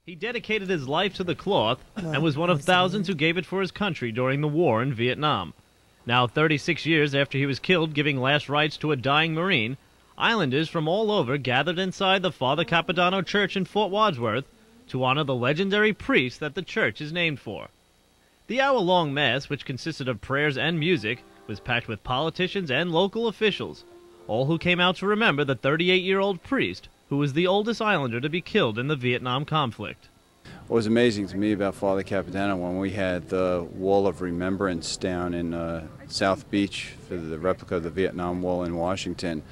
He dedicated his life to the cloth and was one of thousands who gave it for his country during the war in Vietnam. Now, 36 years after he was killed giving last rites to a dying Marine, islanders from all over gathered inside the Father Capodanno Church in Fort Wadsworth to honor the legendary priest that the church is named for. The hour-long Mass, which consisted of prayers and music, was packed with politicians and local officials, all who came out to remember the 38-year-old priest who was the oldest islander to be killed in the Vietnam conflict. What was amazing to me about Father Capodanno, when we had the Wall of Remembrance down in South Beach for the replica of the Vietnam Wall in Washington,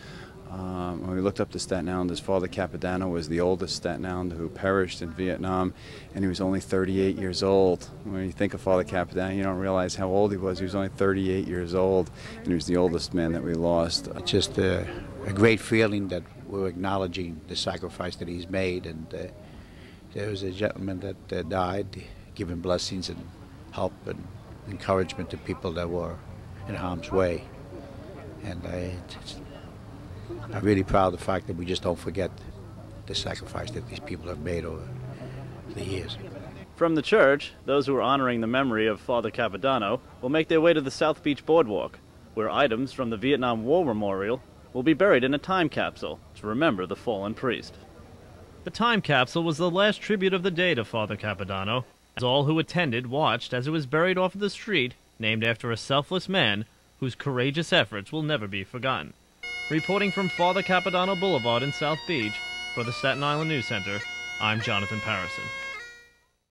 when we looked up the Staten Islanders, Father Capodanno was the oldest Staten Islander who perished in Vietnam, and he was only 38 years old. When you think of Father Capodanno, you don't realize how old he was. He was only 38 years old, and he was the oldest man that we lost. It's just a great feeling that we're acknowledging the sacrifice that he's made, and there was a gentleman that died, giving blessings and help and encouragement to people that were in harm's way. And I'm really proud of the fact that we just don't forget the sacrifice that these people have made over the years. From the church, those who are honoring the memory of Father Capodanno will make their way to the South Beach Boardwalk, where items from the Vietnam War Memorial will be buried in a time capsule to remember the fallen priest. The time capsule was the last tribute of the day to Father Capodanno, as all who attended watched as it was buried off of the street named after a selfless man whose courageous efforts will never be forgotten. Reporting from Father Capodanno Boulevard in South Beach for the Staten Island News Center, I'm Jonathan Parisen.